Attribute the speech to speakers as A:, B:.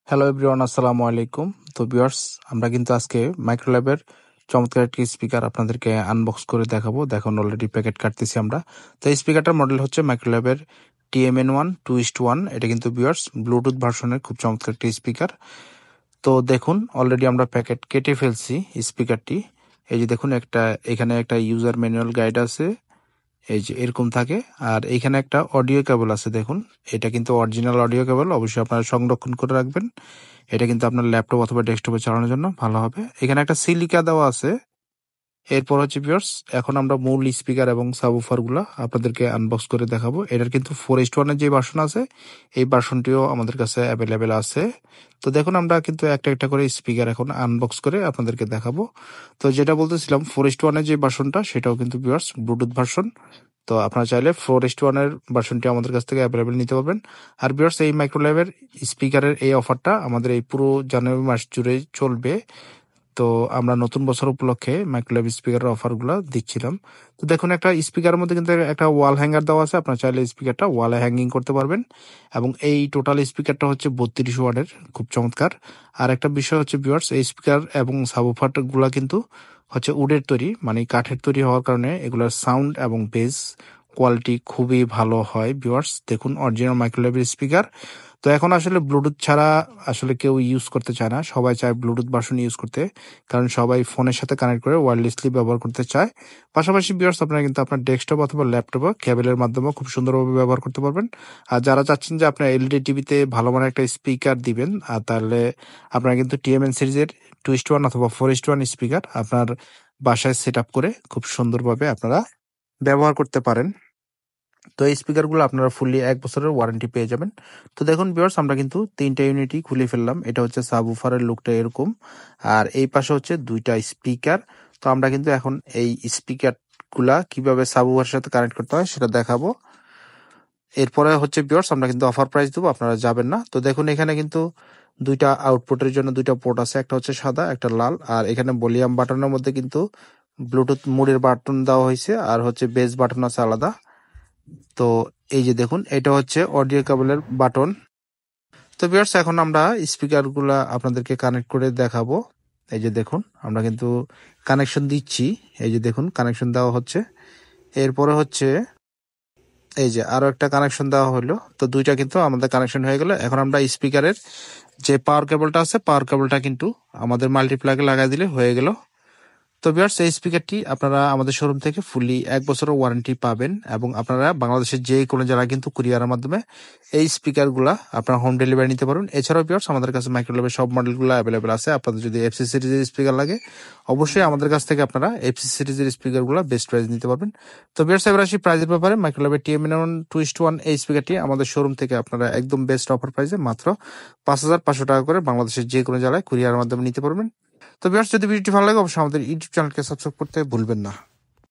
A: Hello everyone, আসসালামু আলাইকুম। তো ভিউয়ার্স, আমরা কিন্তু আজকে মাইক্রোল্যাবের চমৎকার একটি স্পিকার আপনাদেরকে আনবক্স করে দেখাবো। দেখুন অলরেডি প্যাকেট কাটতেছি আমরা। তো এই স্পিকারটার মডেল হচ্ছে মাইক্রোল্যাবের TMN1 2:1। এটা কিন্তু ভিউয়ার্স ব্লুটুথ ভার্সনের খুব চমৎকার একটি স্পিকার। তো দেখুন অলরেডি আমরা প্যাকেট কেটে ফেলছি স্পিকারটি। এই যে দেখুন এখানে একটা ইউজার ম্যানুয়াল গাইড আছে, এই যে এরকম থাকে। আর এখানে একটা অডিও কেবল আছে, দেখুন এটা কিন্তু অরিজিনাল অডিও কেবল, অবশ্যই আপনারা সংরক্ষণ করে রাখবেন। এটা কিন্তু আপনার ল্যাপটপ অথবা ডেস্কটপে চালানোর জন্য ভালো হবে। এখানে একটা সিলিকা দেওয়া আছে। এরপর হচ্ছে ভিউয়ার্স, এখন আমরা মূল স্পিকার এবং সাবউফার গুলা আপনাদেরকে আনবক্স করে দেখাবো। এটার কিন্তু 4:1 এর যে ভার্সন আছে, এই ভার্সনটিও আমাদের কাছে অ্যাভেলেবেল আছে। তো দেখুন আমরা কিন্তু একটা একটা করে স্পিকার এখন আনবক্স করে আপনাদেরকে দেখাবো। তো যেটা বলতেছিলাম, 4:1 এর যে ভার্সনটা, সেটাও কিন্তু ভিউয়ার্স ব্লুটুথ ভার্সন। তো আপনারা চাইলে 4:1 এর ভার্সনটি আমাদের কাছ থেকে অ্যাভেলেবেল নিতে পারবেন। আর ভিউয়ার্স, এই মাইক্রোল্যাবের স্পিকারের এই অফারটা আমাদের এই পুরো জানুয়ারি মাস জুড়ে চলবে। তো আমরা নতুন বছর উপলক্ষে মাইক্রোল্যাব স্পিকারের অফারগুলো দিচ্ছিলাম। তো দেখুন একটা স্পিকারের মধ্যে কিন্তু একটা ওয়াল হ্যাঙ্গার দেওয়া আছে, আপনারা চাইলে স্পিকারটা ওয়ালে হ্যাঙ্গিং করতে পারবেন। এবং এই টোটাল স্পিকারটা হচ্ছে 32 ওয়াটের, খুব চমৎকার। আর একটা বিষয় হচ্ছে ভিউয়ার্স, এই স্পিকার এবং সাবউফার গুলা কিন্তু হচ্ছে উডের তৈরি, মানে কাঠের তৈরি হওয়ার কারণে এগুলোর সাউন্ড এবং বেস কোয়ালিটি খুবই ভালো হয়। ভিউয়ার্স দেখুন অরিজিনাল মাইক্রোল্যাবের স্পিকার। তো এখন আসলে ব্লুটুথ ছাড়া আসলে কেউ ইউজ করতে চায় না, সবাই চায় ব্লুটুথ ভার্সন ইউজ করতে, কারণ সবাই ফোনের সাথে কানেক্ট করে ওয়্যারলেসলি ব্যবহার করতে চায়। পাশাপাশি ভিউয়ার্স, আপনারা কিন্তু আপনার ডেস্কটপ অথবা ল্যাপটপে কেবলের মাধ্যমে খুব সুন্দরভাবে ব্যবহার করতে পারবেন। আর যারা চাচ্ছেন যে আপনার এলইডি টিভিতে ভালো মানের একটা স্পিকার দিবেন, আর তাহলে আপনারা কিন্তু TMN সিরিজের 2:1 অথবা 4:1 স্পিকার আপনার বাসায় সেট আপ করে খুব সুন্দরভাবে আপনারা ব্যবহার করতে পারেন। তো এই স্পিকারগুলো আপনারা ফুললি 1 বছরের ওয়ারেন্টি পেয়ে যাবেন। তো দেখুন ভিউয়ার্স, আমরা কিন্তু 3টা ইউনিটই খুলে ফেললাম। এটা হচ্ছে সাবউফারের লুকটা এরকম, আর এই পাশে হচ্ছে 2টা স্পিকার। তো আমরা কিন্তু এখন এই স্পিকার গুলা কিভাবে সাবউফারের সাথে কানেক্ট করতে হয় সেটা দেখাবো। এরপরে হচ্ছে ভিউয়ার্স, আমরা কিন্তু অফার প্রাইস দেবো, আপনারা যাবেন না। তো দেখুন এখানে কিন্তু 2টা আউটপুটের জন্য 2টা পোর্ট আছে, একটা হচ্ছে সাদা একটা লাল। আর এখানে ভলিউম বাটনের মধ্যে কিন্তু ব্লুটুথ মোডের বাটন দেওয়া হয়েছে, আর হচ্ছে বেস বাটন আছে আলাদা। তো এই যে দেখুন, এটা হচ্ছে অডিও কেবলের বাটন। তো ভিউয়ার্স, এখন আমরা স্পিকার গুলা আপনাদেরকে কানেক্ট করে দেখাবো। এই যে দেখুন আমরা কিন্তু কানেকশন দিচ্ছি, এই যে দেখুন কানেকশন দেওয়া হচ্ছে। এরপরে হচ্ছে এই যে আরো একটা কানেকশন দেওয়া হলো। তো 2টা কিন্তু আমাদের কানেকশন হয়ে গেল। এখন আমরা স্পিকারের যে পাওয়ার কেবলটা আছে, পাওয়ার কেবলটা কিন্তু আমাদের মাল্টিপ্লাগে লাগাই দিলে হয়ে গেল। তো ভিউয়ার্স, এই স্পিকারটি আপনারা আমাদের শোরুম থেকে ফুললি 1 বছরের ওয়ারেন্টি পাবেন, এবং আপনারা বাংলাদেশের যে কোনো জায়গায় কিন্তু কুরিয়ারের মাধ্যমে এই স্পিকারগুলা আপনারা হোম ডেলিভারি নিতে পারবেন। এছাড়াও ভিউয়ার্স, আমাদের কাছে মাইক্রোল্যাবের সব মডেলগুলো অ্যাভেলেবেল আছে। আপনাদের যদি FC সিরিজের স্পিকার লাগে, অবশ্যই আমাদের কাছ থেকে আপনারা FC সিরিজের স্পিকারগুলো বেস্ট প্রাইস নিতে পারবেন। তো ভিউয়ার্স, এবার আসি প্রাইসের ব্যাপারে। মাইক্রোল্যাবের TMN1 2:1 এই স্পিকারটি আমাদের শোরুম থেকে আপনারা একদম বেস্ট অফার প্রাইসে মাত্র 5,500 টাকা করে বাংলাদেশের যে কোনো জায়গায় কুরিয়ারের মাধ্যমে নিতে পারবেন। তো ভিউয়ার্স, যদি ভিডিওটি ভালো লাগে অবশ্যই আমাদের ইউটিউব চ্যানেলকে সাবস্ক্রাইব করতে ভুলবেন না।